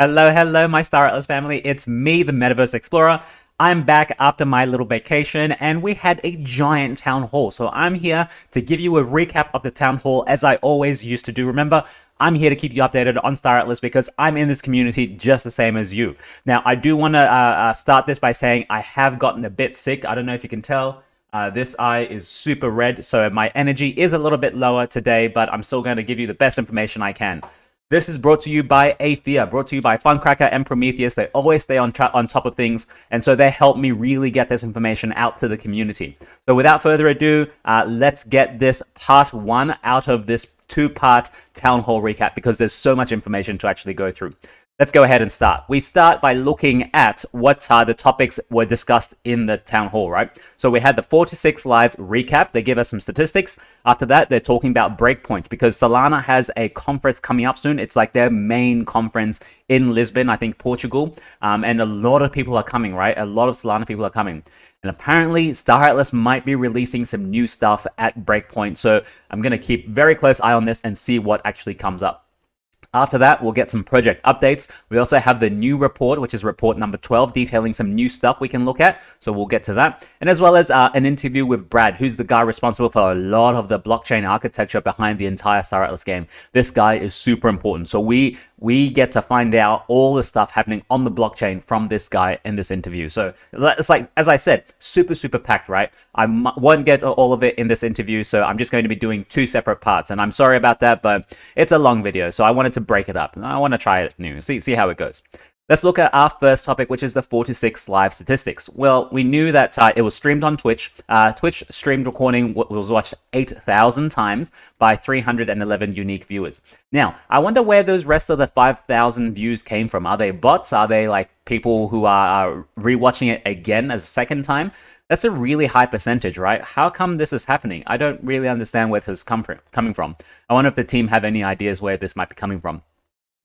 Hello, my Star Atlas family. It's me, the MetaVerse Explorer. I'm back after my little vacation, and we had a giant town hall. So I'm here to give you a recap of the town hall, as I always used to do. Remember, I'm here to keep you updated on Star Atlas because I'm in this community just the same as you. Now, I do want to start this by saying I have gotten a bit sick. I don't know if you can tell. This eye is super red, so my energy is a little bit lower today, but I'm still going to give you the best information I can. This is brought to you by Aephian, brought to you by Funcracker and Prometheus. They always stay on top of things, and so they help me really get this information out to the community. So without further ado, let's get this part one out of this two-part town hall recap because there's so much information to actually go through. Let's go ahead and start. We start by looking at what the topics were discussed in the town hall, right? So we had the 4 to 6 live recap. They give us some statistics. After that, they're talking about Breakpoint because Solana has a conference coming up soon. It's like their main conference in Lisbon, I think Portugal. And a lot of people are coming, right? A lot of Solana people are coming. And apparently, Star Atlas might be releasing some new stuff at Breakpoint. So I'm going to keep very close eye on this and see what actually comes up. After that, we'll get some project updates. We also have the new report, which is report number 12, detailing some new stuff we can look at. So we'll get to that. And as well as an interview with Brad, who's the guy responsible for a lot of the blockchain architecture behind the entire Star Atlas game. This guy is super important. So we get to find out all the stuff happening on the blockchain from this guy in this interview. So it's like, as I said, super packed, right? I won't get all of it in this interview, so I'm just going to be doing 2 separate parts. And I'm sorry about that, but it's a long video, so I wanted to break it up. I want to try it new, see how it goes. Let's look at our first topic, which is the 4 to 6 live statistics. Well, we knew that it was streamed on Twitch. Twitch streamed recording was watched 8,000 times by 311 unique viewers. Now, I wonder where those rest of the 5,000 views came from. Are they bots? Are they like people who are rewatching it again as a second time? That's a really high percentage, right? How come this is happening? I don't really understand where this is coming from. I wonder if the team have any ideas where this might be coming from.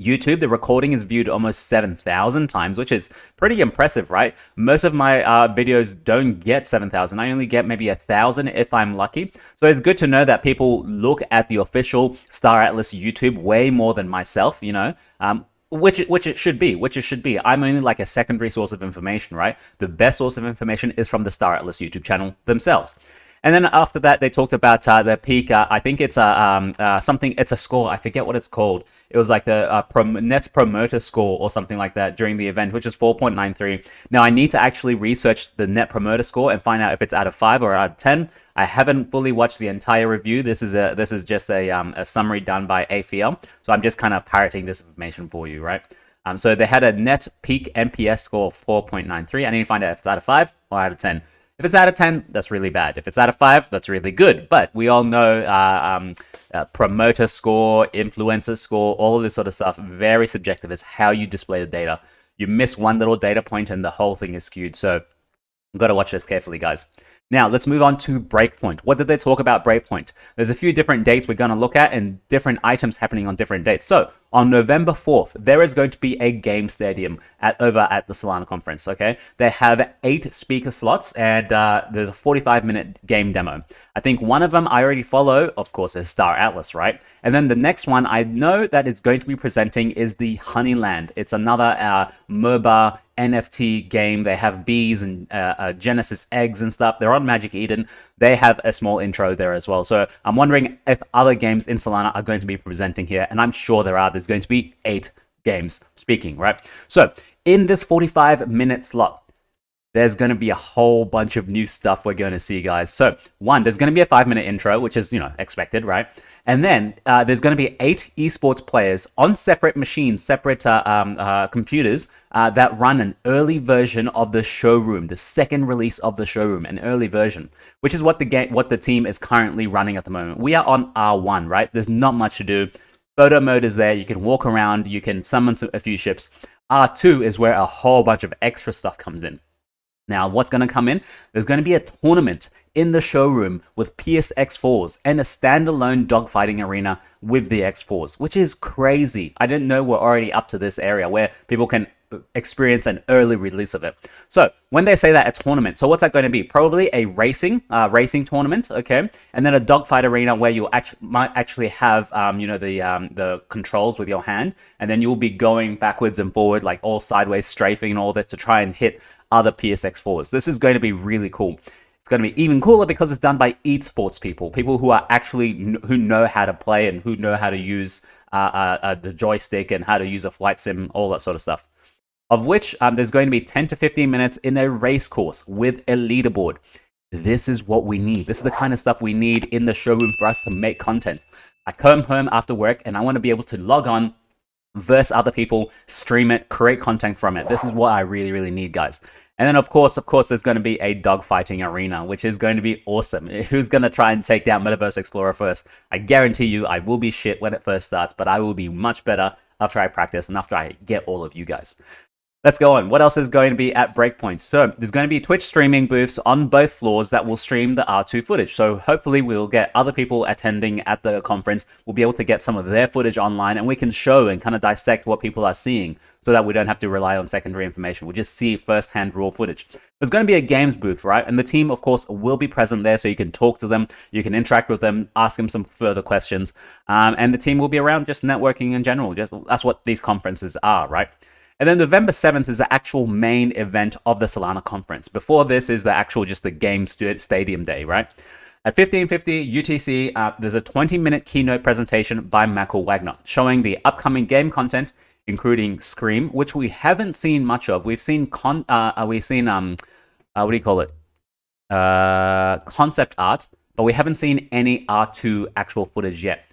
YouTube, the recording is viewed almost 7,000 times, which is pretty impressive, right? Most of my videos don't get 7,000. I only get maybe 1,000 if I'm lucky. So it's good to know that people look at the official Star Atlas YouTube way more than myself, you know, which it should be. I'm only like a secondary source of information, right? The best source of information is from the Star Atlas YouTube channel themselves. And then after that, they talked about the peak. I think it's something. It's a score. I forget what it's called. It was like the net promoter score or something like that during the event, which is 4.93. Now I need to actually research the net promoter score and find out if it's out of 5 or out of 10. I haven't fully watched the entire review. This is just a summary done by Aephian. So I'm just kind of parroting this information for you, right? So they had a net peak NPS score of 4.93. I need to find out if it's out of 5 or out of 10. If it's out of 10, that's really bad. If it's out of 5, that's really good. But we all know promoter score, influencer score, all of this sort of stuff, very subjective. It's how you display the data. You miss one little data point and the whole thing is skewed. So you've got to watch this carefully, guys. Now, let's move on to Breakpoint. What did they talk about Breakpoint? There's a few different dates we're going to look at and different items happening on different dates. So, on November 4th, there is going to be a game stadium over at the Solana conference, okay? They have 8 speaker slots and there's a 45-minute game demo. I think one of them I already follow, of course, is Star Atlas, right? And then the next one I know that it's going to be presenting is the Honeyland. It's another MOBA NFT game. They have bees and Genesis eggs and stuff. They're on Magic Eden. They have a small intro there as well. So I'm wondering if other games in Solana are going to be presenting here. And I'm sure there are. There's going to be 8 games speaking, right? So in this 45-minute slot, there's going to be a whole bunch of new stuff we're going to see, guys. So, one, there's going to be a 5-minute intro, which is, expected, right? And then there's going to be 8 esports players on separate machines, separate computers that run an early version of the Showroom, the second release of the Showroom, an early version, which is what the team is currently running at the moment. We are on R1, right? There's not much to do. Photo mode is there. You can walk around. You can summon a few ships. R2 is where a whole bunch of extra stuff comes in. Now, what's going to come in? There's going to be a tournament in the Showroom with PS X4s and a standalone dogfighting arena with the X4s, which is crazy. I didn't know we're already up to this area where people can experience an early release of it. So when they say that a tournament, so what's that going to be? Probably a racing tournament, okay, and then a dogfight arena where you might actually have the controls with your hand, and then you'll be going backwards and forward, like all sideways, strafing and all that, to try and hit other PSX4s. This is going to be really cool. It's going to be even cooler because it's done by esports people who are actually who know how to play and who know how to use the joystick and how to use a flight sim, all that sort of stuff. Of which there's going to be 10 to 15 minutes in a race course with a leaderboard. This is what we need. This is the kind of stuff we need in the showroom for us to make content. I come home after work and I want to be able to log on, verse other people, stream it, create content from it. This is what I really, really need, guys. And then, of course, there's going to be a dogfighting arena, which is going to be awesome. Who's going to try and take down MetaVerse Explorer first? I guarantee you I will be shit when it first starts, but I will be much better after I practice and after I get all of you guys. Let's go on. What else is going to be at Breakpoint? So there's going to be Twitch streaming booths on both floors that will stream the R2 footage. So hopefully we'll get other people attending at the conference. We'll be able to get some of their footage online and we can show and kind of dissect what people are seeing so that we don't have to rely on secondary information. We'll just see first-hand raw footage. There's going to be a games booth, right? And the team, of course, will be present there so you can talk to them, you can interact with them, ask them some further questions. And the team will be around just networking in general. That's what these conferences are, right? And then November 7th is the actual main event of the Solana conference. Before this is the actual just the game stadium day, right? At 15:50 UTC, there's a 20-minute keynote presentation by Michael Wagner showing the upcoming game content, including Scream, which we haven't seen much of. We've seen what do you call it? Concept art, but we haven't seen any R2 actual footage yet.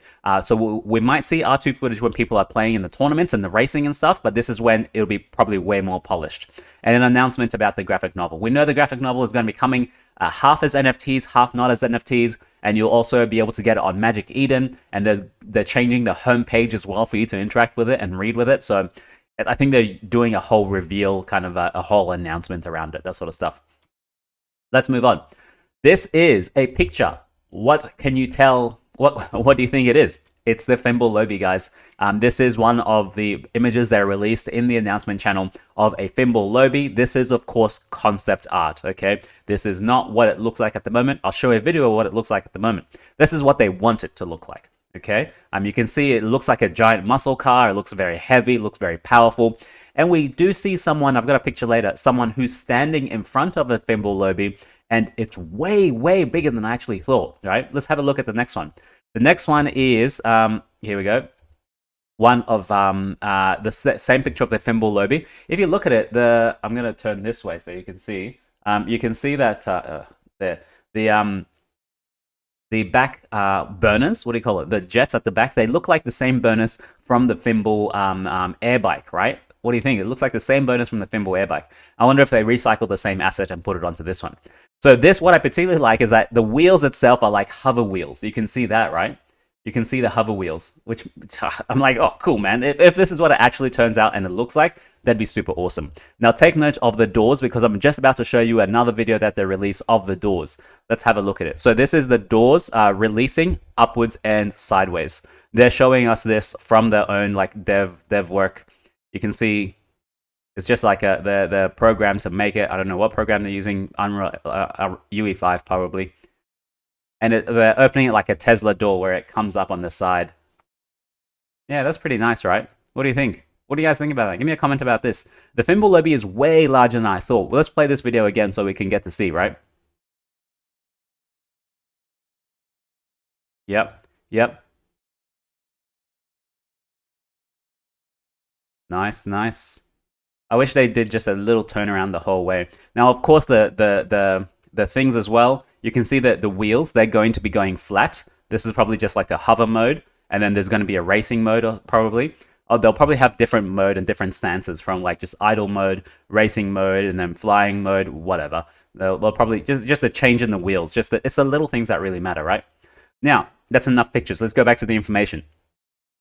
So we might see R2 footage when people are playing in the tournaments and the racing and stuff, but this is when it'll be probably way more polished. And an announcement about the graphic novel. We know the graphic novel is going to be coming half as NFTs, half not as NFTs, and you'll also be able to get it on Magic Eden, and they're changing the homepage as well for you to interact with it and read with it. So I think they're doing a whole reveal, kind of a whole announcement around it, that sort of stuff. Let's move on. This is a picture. What can you tell? What do you think it is? It's the Femble Lobby, guys. This is one of the images that are released in the announcement channel of a Femble Lobby. This is, of course, concept art, okay? This is not what it looks like at the moment. I'll show you a video of what it looks like at the moment. This is what they want it to look like, okay? You can see it looks like a giant muscle car. It looks very heavy, looks very powerful. And we do see someone, I've got a picture later, someone who's standing in front of a Femble Lobby, and it's way, way bigger than I actually thought, right? Let's have a look at the next one. The next one is, here we go, one of the same picture of the Femble Lobby. If you look at it, I'm going to turn this way so you can see that the back burners, what do you call it? The jets at the back, they look like the same burners from the Femble air bike, right? What do you think? It looks like the same bonus from the Femble air bike. I wonder if they recycled the same asset and put it onto this one. So this, what I particularly like is that the wheels itself are like hover wheels. You can see that, right? You can see the hover wheels, which I'm like, oh, cool, man. If this is what it actually turns out and it looks like, that'd be super awesome. Now take note of the doors because I'm just about to show you another video that they release of the doors. Let's have a look at it. So this is the doors releasing upwards and sideways. They're showing us this from their own like dev work. You can see it's just like the program to make it. I don't know what program they're using, Unreal UE5 probably. And they're opening it like a Tesla door where it comes up on the side. Yeah, that's pretty nice, right? What do you think? What do you guys think about that? Give me a comment about this. The Femble Lobby is way larger than I thought. Well, let's play this video again so we can get to see, right? Yep. Nice. I wish they did just a little turnaround the whole way. Now, of course, the things as well, you can see that the wheels, they're going to be going flat. This is probably just like a hover mode, and then there's going to be a racing mode probably. Oh, they'll probably have different mode and different stances from like just idle mode, racing mode, and then flying mode, whatever. They'll probably just a change in the wheels. It's the little things that really matter, right? Now, that's enough pictures. Let's go back to the information.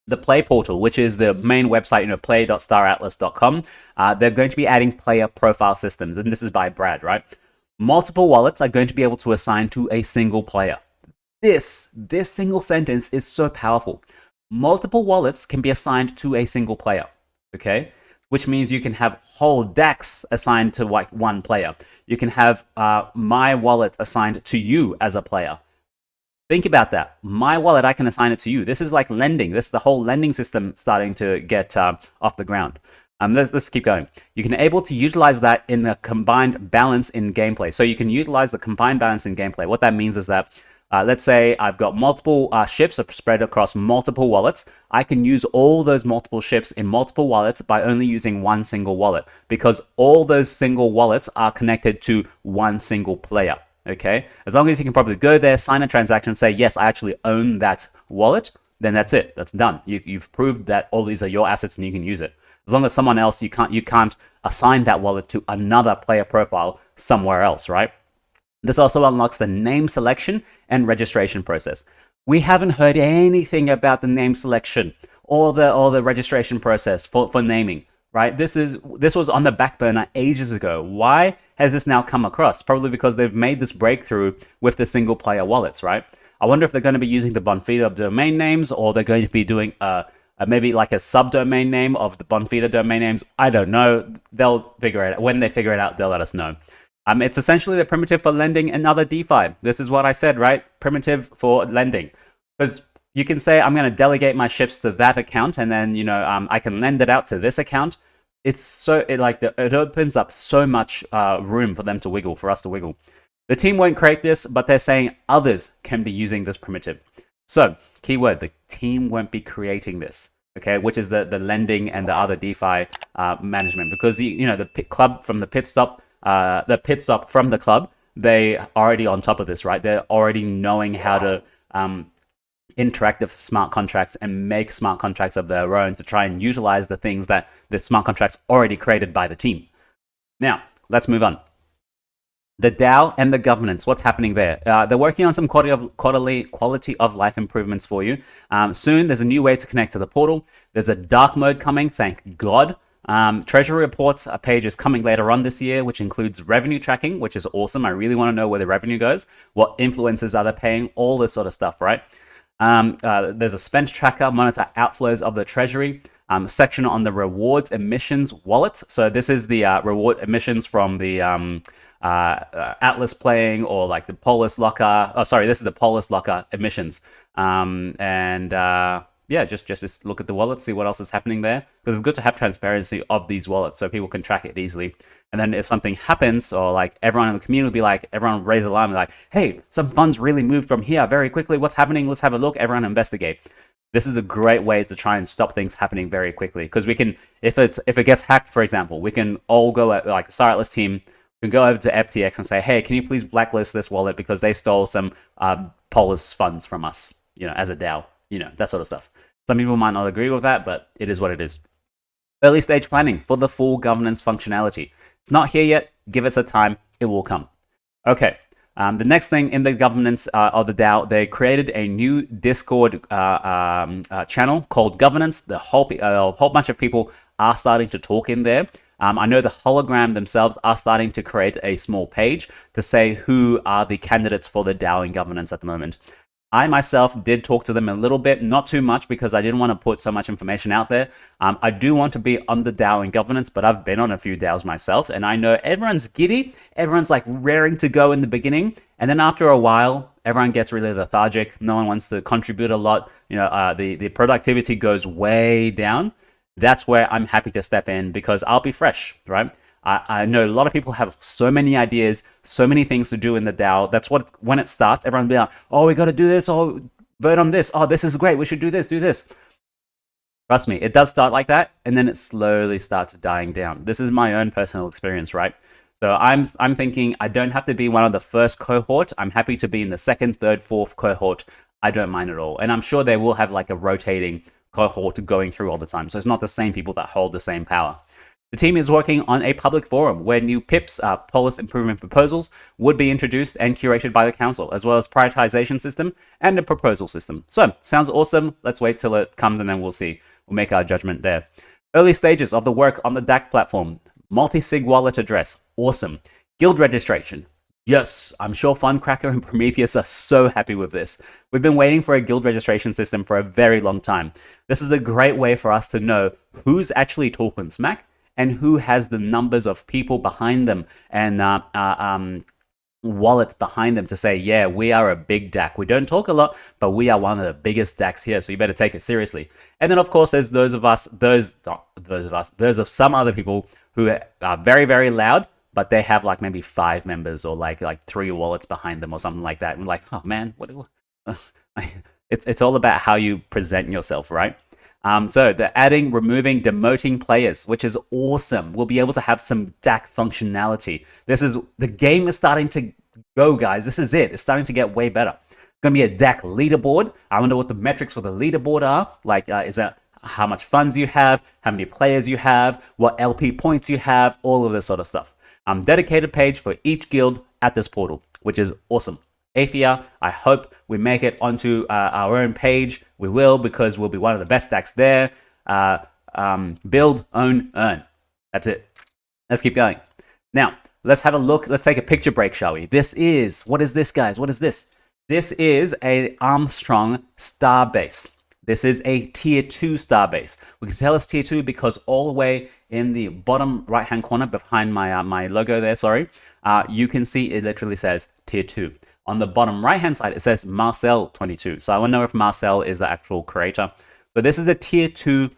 The Play portal, which is the main website, play.staratlas.com, they're going to be adding player profile systems, and this is by Brad, right? Multiple wallets are going to be able to assign to a single player. This single sentence is so powerful. Multiple wallets can be assigned to a single player, okay? which means you can have whole DACs assigned to like one player. You can have my wallet assigned to you as a player. Think about that. My wallet, I can assign it to you. This is like lending. This is the whole lending system starting to get off the ground. Let's keep going. You can able to utilize that in a combined balance in gameplay. So you can utilize the combined balance in gameplay. What that means is that, let's say I've got multiple ships spread across multiple wallets. I can use all those multiple ships in multiple wallets by only using one single wallet, because all those single wallets are connected to one single player. Okay, as long as you can probably go there, sign a transaction, say, yes, I actually own that wallet, then that's it. That's done. You've proved that all these are your assets and you can use it. As long as someone else, you can't assign that wallet to another player profile somewhere else, right? This also unlocks the name selection and registration process. We haven't heard anything about the name selection or the registration process for naming. Right? This was on the back burner ages ago. Why has this now come across? Probably because they've made this breakthrough with the single player wallets, right? I wonder if they're going to be using the Bonfida domain names, or they're going to be doing maybe like a subdomain name of the Bonfida domain names. I don't know. They'll figure it out. When they figure it out, they'll let us know. It's essentially the primitive for lending and other DeFi. This is what I said, right? Primitive for lending. Because you can say, I'm going to delegate my ships to that account, and then, I can lend it out to this account. It opens up so much room for them to wiggle, for us to wiggle. The team won't create this, but they're saying others can be using this primitive. So, keyword, the team won't be creating this, okay, which is the lending and the other DeFi management, because the pit club from the pit stop from the club, they already on top of this, right? They're already knowing how to interact with smart contracts and make smart contracts of their own to try and utilize the things that the smart contracts already created by the team. Now, let's move on. The DAO and the governance, what's happening there? They're working on some quality of life improvements for you. Soon, there's a new way to connect to the portal. There's a dark mode coming, thank God. Treasury reports page is coming later on this year, which includes revenue tracking, which is awesome. I really want to know where the revenue goes, what influencers are they paying, all this sort of stuff, right? There's a spend tracker, monitor outflows of the treasury, section on the rewards emissions wallet. So this is the reward emissions from the Atlas playing, or like the Polis locker. Oh, sorry, this is the Polis locker emissions. Just look at the wallet, see what else is happening there, because it's good to have transparency of these wallets so people can track it easily. And then if something happens, or like everyone in the community will be like, everyone raise alarm, like, hey, some funds really moved from here very quickly. What's happening? Let's have a look. Everyone investigate. This is a great way to try and stop things happening very quickly, because we can, if it gets hacked, for example, we can all go at, like the Star Atlas team, we can go over to FTX and say, hey, can you please blacklist this wallet because they stole some Polis funds from us, as a DAO, that sort of stuff. Some people might not agree with that, but it is what it is. Early stage planning for the full governance functionality. It's not here yet. Give it some time. It will come. Okay. The next thing in the governance of the DAO, they created a new Discord channel called Governance. A whole bunch of people are starting to talk in there. I know the hologram themselves are starting to create a small page to say who are the candidates for the DAO in governance at the moment. I myself did talk to them a little bit, not too much, because I didn't want to put so much information out there. I do want to be on the DAO in governance, but I've been on a few DAOs myself, and I know everyone's giddy. Everyone's like raring to go in the beginning, and then after a while, everyone gets really lethargic. No one wants to contribute a lot. The productivity goes way down. That's where I'm happy to step in, because I'll be fresh, right? I know a lot of people have so many ideas, so many things to do in the DAO. That's what, when it starts, everyone will be like, oh, we got to do this, oh, vote on this, oh, this is great, we should do this. Trust me, it does start like that, and then it slowly starts dying down. This is my own personal experience, right? So I'm thinking I don't have to be one of the first cohort. I'm happy to be in the second, third, fourth cohort. I don't mind at all. And I'm sure they will have like a rotating cohort going through all the time. So it's not the same people that hold the same power. The team is working on a public forum where new PIPs, policy improvement proposals, would be introduced and curated by the council, as well as prioritization system and a proposal system. So, sounds awesome. Let's wait till it comes and then we'll see. We'll make our judgment there. Early stages of the work on the DAC platform. Multi-sig wallet address. Awesome. Guild registration. Yes, I'm sure Funcracker and Prometheus are so happy with this. We've been waiting for a guild registration system for a very long time. This is a great way for us to know who's actually talking smack and who has the numbers of people behind them and wallets behind them to say, yeah, we are a big DAC. We don't talk a lot, but we are one of the biggest DACs here, so you better take it seriously. And then of course there's those of some other people who are very, very loud, but they have like maybe 5 members or like 3 wallets behind them or something like that. And like, oh man, it's all about how you present yourself, right? So they're adding, removing, demoting players, which is awesome. We'll be able to have some DAC functionality. The game is starting to go, guys. This is it. It's starting to get way better. It's going to be a DAC leaderboard. I wonder what the metrics for the leaderboard are. Like, is that how much funds you have, how many players you have, what LP points you have, all of this sort of stuff. Dedicated page for each guild at this portal, which is awesome. Aephian, I hope we make it onto our own page. We will, because we'll be one of the best DACs there. Build, own, earn. That's it. Let's keep going. Now, let's have a look. Let's take a picture break, shall we? What is this, guys? What is this? This is a Armstrong star base. This is a tier 2 star base. We can tell it's tier 2 because all the way in the bottom right-hand corner behind my logo there, you can see it literally says tier 2. On the bottom right-hand side, it says Marcel 22. So I want to know if Marcel is the actual creator. So this is a tier 2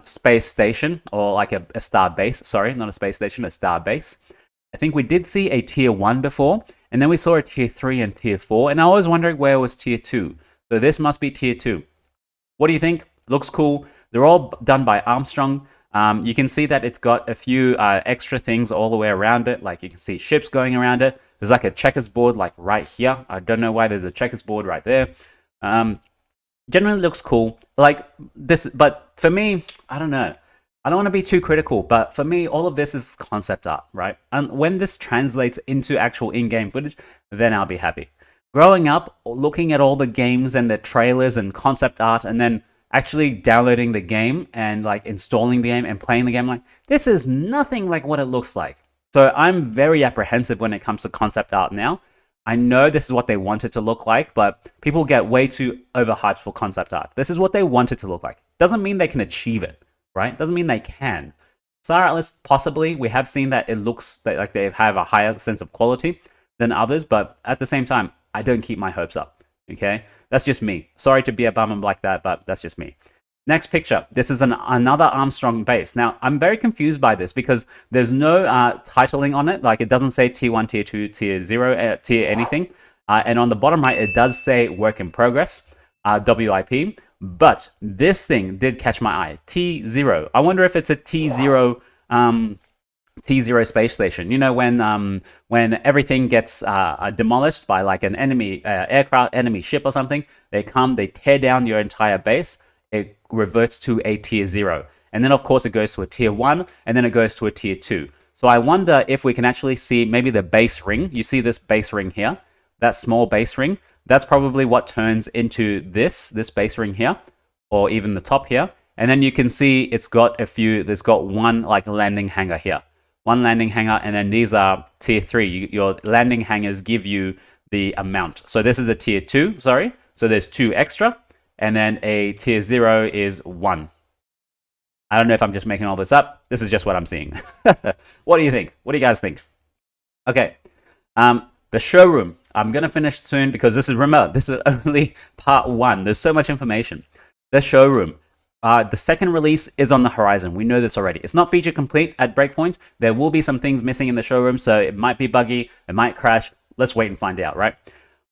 space station, or like a star base. Sorry, not a space station, a star base. I think we did see a tier 1 before, and then we saw a tier 3 and tier 4, and I was wondering where was tier 2. So this must be tier 2. What do you think? Looks cool. They're all done by Armstrong. You can see that it's got a few extra things all the way around it. Like you can see ships going around it. There's like a checkers board like right here. I don't know why there's a checkers board right there. Generally looks cool. Like this, but for me, I don't know. I don't want to be too critical, but for me, all of this is concept art, right? And when this translates into actual in-game footage, then I'll be happy. Growing up, looking at all the games and the trailers and concept art, and then actually downloading the game and like installing the game and playing the game, like this is nothing like what it looks like. So I'm very apprehensive when it comes to concept art now. I know this is what they want it to look like, but people get way too overhyped for concept art. This is what they want it to look like. Doesn't mean they can achieve it, right? Doesn't mean they can. Star Atlas, possibly, we have seen that it looks like they have a higher sense of quality than others, but at the same time, I don't keep my hopes up, okay? That's just me. Sorry to be a bum like that, but that's just me. Next picture. This is another Armstrong base. Now, I'm very confused by this because there's no titling on it. Like, it doesn't say tier 1, tier 2, tier 0, tier anything. And on the bottom right, it does say work in progress, WIP. But this thing did catch my eye. T0. I wonder if it's a T0 T0 space station. You know, when everything gets demolished by like an enemy aircraft, enemy ship or something, they come, they tear down your entire base. It reverts to a tier 0. And then, of course, it goes to a tier 1, and then it goes to a tier 2. So I wonder if we can actually see maybe the base ring. You see this base ring here? That small base ring? That's probably what turns into this base ring here, or even the top here. And then you can see there's got one like landing hangar here. One landing hangar, and then these are tier 3. Your landing hangars give you the amount. So this is a tier 2, sorry. So there's 2 extra. And then a tier 0 is 1. I don't know if I'm just making all this up. This is just what I'm seeing. What do you think? What do you guys think? Okay. The showroom. I'm going to finish soon because this is only part 1. There's so much information. The showroom. The second release is on the horizon. We know this already. It's not feature complete at Breakpoint. There will be some things missing in the showroom, so it might be buggy. It might crash. Let's wait and find out, right?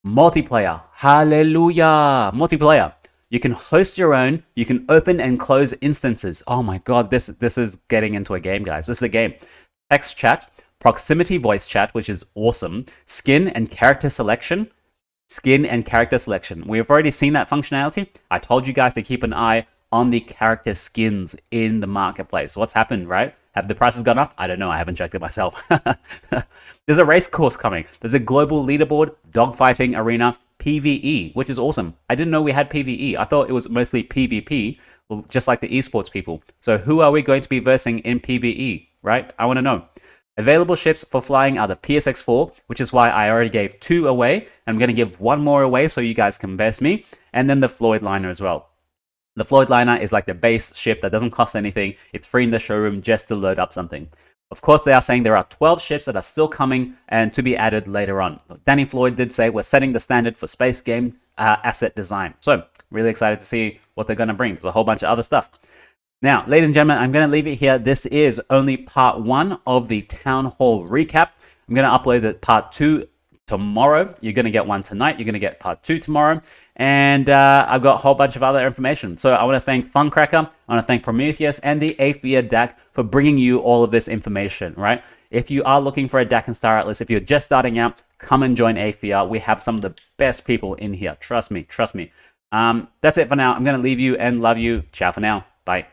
Multiplayer. Hallelujah. Multiplayer. You can host your own. You can open and close instances. Oh my God, this is getting into a game, guys. This is a game. Text chat, proximity voice chat, which is awesome. Skin and character selection. Skin and character selection. We've already seen that functionality. I told you guys to keep an eye on the character skins in the marketplace. What's happened, right? Have the prices gone up? I don't know. I haven't checked it myself. There's a race course coming. There's a global leaderboard, dogfighting arena, PvE, which is awesome. I didn't know we had PvE. I thought it was mostly PvP, just like the esports people. So who are we going to be versing in PvE, right? I want to know. Available ships for flying are the PSX-4, which is why I already gave 2 away. I'm going to give 1 more away so you guys can verse me. And then the Floyd liner as well. The Floyd Liner is like the base ship that doesn't cost anything. It's free in the showroom just to load up something. Of course, they are saying there are 12 ships that are still coming and to be added later on. Danny Floyd did say we're setting the standard for space game asset design. So really excited to see what they're going to bring. There's a whole bunch of other stuff. Now, ladies and gentlemen, I'm going to leave it here. This is only part 1 of the Town Hall recap. I'm going to upload the part 2 tomorrow. You're going to get one tonight. You're going to get part 2 tomorrow. And I've got a whole bunch of other information. So I want to thank Funcracker. I want to thank Prometheus and the Aephian DAC for bringing you all of this information, right? If you are looking for a DAC in Star Atlas, if you're just starting out, come and join Aephian. We have some of the best people in here. Trust me, trust me. That's it for now. I'm going to leave you and love you. Ciao for now. Bye.